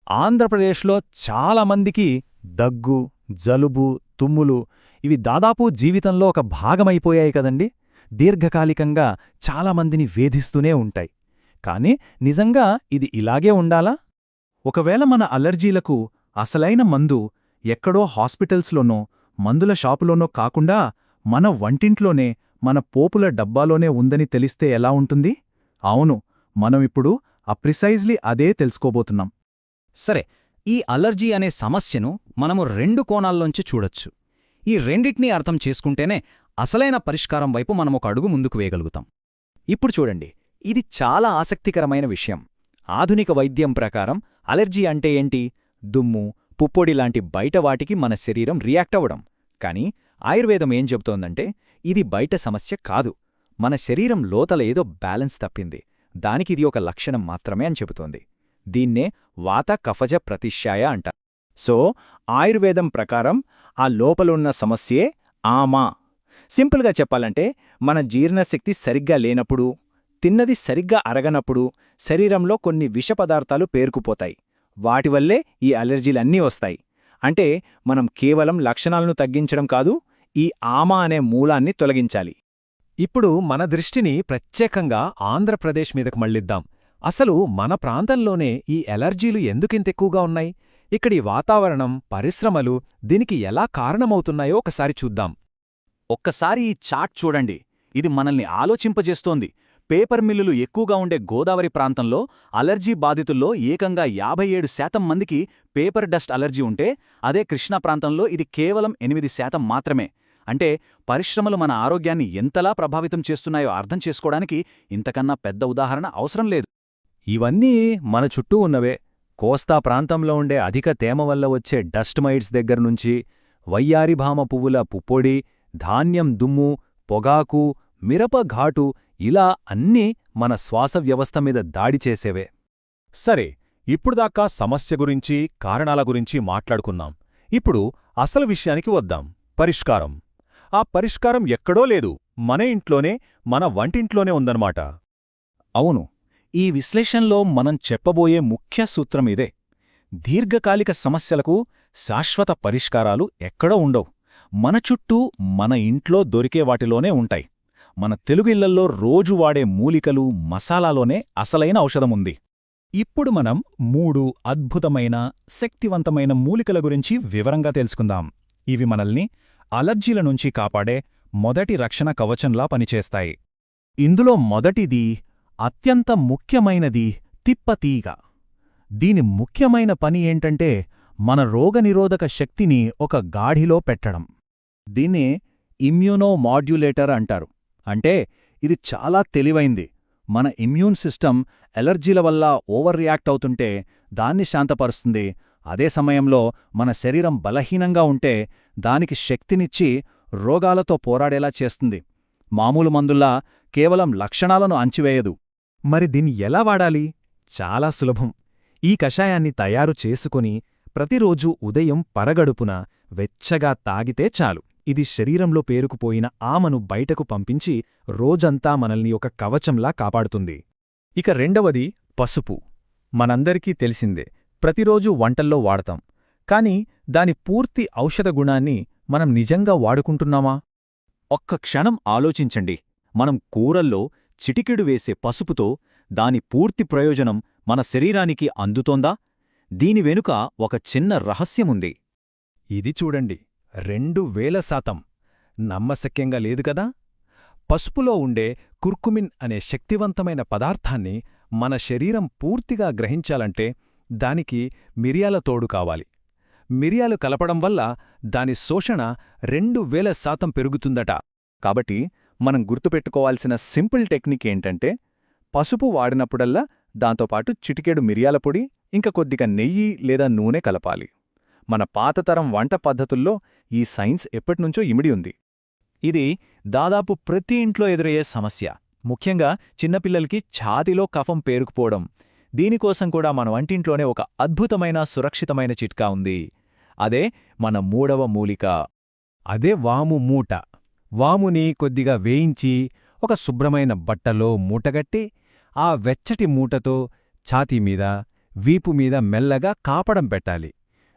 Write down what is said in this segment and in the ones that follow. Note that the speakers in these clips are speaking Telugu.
ఆంధ్రప్రదేశ్లో చాలామందికి దగ్గు, జలుబు, తుమ్ములు ఇవి దాదాపు జీవితంలో ఒక భాగమైపోయాయి కదండి. దీర్ఘకాలికంగా చాలామందిని వేధిస్తూనే ఉంటాయి. కానీ నిజంగా ఇది ఇలాగే ఉండాలా? ఒకవేళ మన అలర్జీలకు అసలైన మందు ఎక్కడో హాస్పిటల్స్లోనో మందుల షాపులోనో కాకుండా మన వంటింట్లోనే, మన పోపుల డబ్బాలోనే ఉందని తెలిస్తే ఎలా ఉంటుంది? అవును, మనమిప్పుడు ప్రిసైజ్లీ అదే తెలుసుకోబోతున్నాం. సరే, ఈ అలర్జీ అనే సమస్యను మనము 2 కోణాల్లోంచి చూడొచ్చు. ఈ రెండిటినీ అర్థం చేసుకుంటేనే అసలైన పరిష్కారం వైపు మనమొక అడుగు ముందుకు వేయగలుగుతాం. ఇప్పుడు చూడండి, ఇది చాలా ఆసక్తికరమైన విషయం. ఆధునిక వైద్యం ప్రకారం అలర్జీ అంటే ఏంటి? దుమ్ము, పుప్పొడి లాంటి బయట వాటికి మన శరీరం రియాక్ట్ అవ్వడం. కానీ ఆయుర్వేదం ఏం చెబుతోందంటే ఇది బయట సమస్య కాదు, మన శరీరం లోతల ఏదో బ్యాలెన్స్ తప్పింది, దానికిది ఒక లక్షణం మాత్రమే అని చెబుతోంది. దీన్నే వాత కఫజ ప్రతిష్యాయ అంటారు. సో ఆయుర్వేదం ప్రకారం ఆ లోపలున్న సమస్యే ఆమా. సింపుల్గా చెప్పాలంటే మన జీర్ణశక్తి సరిగ్గా లేనప్పుడు, తిన్నది సరిగ్గా అరగనప్పుడు శరీరంలో కొన్ని విషపదార్థాలు పేరుకుపోతాయి. వాటివల్లే ఈ అలర్జీలన్నీ వస్తాయి. అంటే మనం కేవలం లక్షణాలను తగ్గించడం కాదు, ఈ ఆమా అనే మూలాన్ని తొలగించాలి. ఇప్పుడు మన దృష్టిని ప్రత్యేకంగా ఆంధ్రప్రదేశ్ మీదకు మళ్ళిద్దాం. అసలు మన ప్రాంతంలోనే ఈ ఎలర్జీలు ఎందుకింతెక్కువగా ఉన్నాయి? ఇక్కడి వాతావరణం, పరిశ్రమలు దీనికి ఎలా కారణమవుతున్నాయో ఒకసారి చూద్దాం. ఒక్కసారి ఈ చార్ట్ చూడండి, ఇది మనల్ని ఆలోచింపజేస్తోంది. పేపర్ మిల్లులు ఎక్కువగా ఉండే గోదావరి ప్రాంతంలో అలర్జీ బాధితుల్లో ఏకంగా 57% మందికి పేపర్ డస్ట్ అలర్జీ ఉంటే, అదే కృష్ణా ప్రాంతంలో ఇది కేవలం 8% మాత్రమే. అంటే పరిశ్రమలు మన ఆరోగ్యాన్ని ఎంతలా ప్రభావితం చేస్తున్నాయో అర్థం చేసుకోవడానికి ఇంతకన్నా పెద్ద ఉదాహరణ అవసరం లేదు. ఇవన్నీ మన చుట్టూ ఉన్నవే. కోస్తా ప్రాంతంలో ఉండే అధిక తేమ వల్ల వచ్చే డస్ట్ మైట్స్ దగ్గర్నుంచి, వయ్యారిభామ పువ్వుల పుప్పొడి, ధాన్యం దుమ్ము, పొగాకు, మిరప ఘాటు ఇలా అన్నీ మన శ్వాస వ్యవస్థ మీద దాడి చేసేవే. సరే, ఇప్పుడుదాకా సమస్య గురించి, కారణాల గురించి మాట్లాడుకున్నాం. ఇప్పుడు అసలు విషయానికి వద్దాం, పరిష్కారం. ఆ పరిష్కారం ఎక్కడో లేదు, మన ఇంట్లోనే, మన వంటింట్లోనే ఉందన్నమాట. అవును, ఈ విశ్లేషణలో మనం చెప్పబోయే ముఖ్య సూత్రం ఇదే. దీర్ఘకాలిక సమస్యలకు శాశ్వత పరిష్కారాలు ఎక్కడో ఉండవు. మన చుట్టూ, మన ఇంట్లో దొరికే వాటిలోనే ఉంటాయి. మన తెలుగు ఇళ్లల్లో రోజు వాడే మూలికలు, మసాలాలోనే అసలైన ఔషధముంది. ఇప్పుడు మనం 3 అద్భుతమైన, శక్తివంతమైన మూలికల గురించి వివరంగా తెలుసుకుందాం. ఇవి మనల్ని అలర్జీల నుంచి కాపాడే మొదటి రక్షణ కవచంలా పనిచేస్తాయి. ఇందులో మొదటిది, అత్యంత ముఖ్యమైనది తిప్పతీగ. దీని ముఖ్యమైన పని ఏంటంటే మన రోగనిరోధక శక్తిని ఒక గాఢిలో పెట్టడం. దీన్నే ఇమ్యూనోమాడ్యులేటర్ అంటారు. అంటే ఇది చాలా తెలివైంది. మన ఇమ్యూన్ సిస్టమ్ ఎలర్జీల వల్ల ఓవర్ రియాక్ట్ అవుతుంటే దాన్ని శాంతపరుస్తుంది. అదే సమయంలో మన శరీరం బలహీనంగా ఉంటే దానికి శక్తినిచ్చి రోగాలతో పోరాడేలా చేస్తుంది. మామూలు మందుల్లా కేవలం లక్షణాలను అంచివేయదు. మరి దీన్ని ఎలా వాడాలి? చాలా సులభం. ఈ కషాయాన్ని తయారు చేసుకుని ప్రతిరోజూ ఉదయం పరగడుపున వెచ్చగా తాగితే చాలు. ఇది శరీరంలో పేరుకుపోయిన ఆమను బయటకు పంపించి రోజంతా మనల్ని ఒక కవచంలా కాపాడుతుంది. ఇక రెండవది పసుపు. మనందరికీ తెలిసిందే, ప్రతిరోజూ వంటల్లో వాడతాం. కాని దాని పూర్తి ఔషధ గుణాన్ని మనం నిజంగా వాడుకుంటున్నామా? ఒక్క క్షణం ఆలోచించండి. మనం కూరల్లో చిటికెడు వేసే పసుపుతో దాని పూర్తి ప్రయోజనం మన శరీరానికి అందుతోందా? దీని వెనుక ఒక చిన్న రహస్యముంది. ఇది చూడండి, 2000%. నమ్మశక్యంగా లేదు కదా? పసుపులో ఉండే కుర్కుమిన్ అనే శక్తివంతమైన పదార్థాన్ని మన శరీరం పూర్తిగా గ్రహించాలంటే దానికి మిరియాల తోడు కావాలి. మిరియాలు కలపడం వల్ల దాని శోషణ 2000% పెరుగుతుందట. కాబట్టి మనం గుర్తుపెట్టుకోవాల్సిన సింపుల్ టెక్నిక్ ఏంటంటే, పసుపు వాడినప్పుడల్లా దాంతోపాటు చిటికెడు మిరియాల పొడి, ఇంకా కొద్దిగా నెయ్యి లేదా నూనె కలపాలి. మన పాతతరం వంట పద్ధతుల్లో ఈ సైన్స్ ఎప్పటినుంచో ఇమిడి ఉంది. ఇది దాదాపు ప్రతి ఇంట్లో ఎదురయ్యే సమస్య. ముఖ్యంగా చిన్నపిల్లలకి ఛాతీలో కఫం పేరుకుపోవడం. దీనికోసం కూడా మన వంటింట్లోనే ఒక అద్భుతమైన, సురక్షితమైన చిట్కా ఉంది. అదే మన 3వ మూలిక. అదే వాము మూట. వాముని కొద్దిగా వేయించి ఒక శుభ్రమైన బట్టలో మూటగట్టి ఆ వెచ్చటి మూటతో ఛాతీమీద, వీపు మీద మెల్లగా కాపడం పెట్టాలి.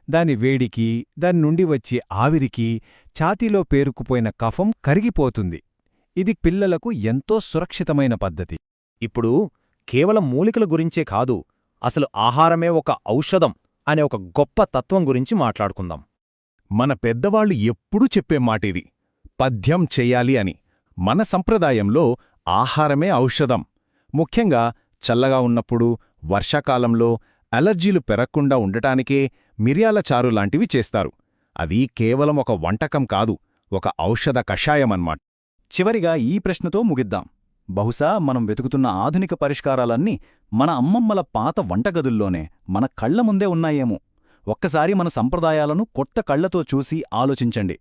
దాని వేడికి, దాని నుండి వచ్చే ఆవిరికి ఛాతీలో పేరుకుపోయిన కఫం కరిగిపోతుంది. ఇది పిల్లలకు ఎంతో సురక్షితమైన పద్ధతి. ఇప్పుడు కేవలం మూలికల గురించే కాదు, అసలు ఆహారమే ఒక ఔషధం అనే ఒక గొప్ప తత్వం గురించి మాట్లాడుకుందాం. మన పెద్దవాళ్లు ఎప్పుడూ చెప్పే మాటిది, పథ్యం చెయ్యాలి అని. మన సంప్రదాయంలో ఆహారమే ఔషధం. ముఖ్యంగా చల్లగా ఉన్నప్పుడు, వర్షాకాలంలో అలర్జీలు పెరక్కుండా ఉండటానికే మిరియాల చారు లాంటివి చేస్తారు. అది కేవలం ఒక వంటకం కాదు, ఒక ఔషధ కషాయమన్మాట. చివరిగా ఈ ప్రశ్నతో ముగిద్దాం. బహుశా మనం వెతుకుతున్న ఆధునిక పరిష్కారాలన్నీ మన అమ్మమ్మల పాత వంటగదుల్లోనే మన కళ్ల ముందే ఉన్నాయేమో. ఒక్కసారి మన సంప్రదాయాలను కొత్త కళ్లతో చూసి ఆలోచించండి.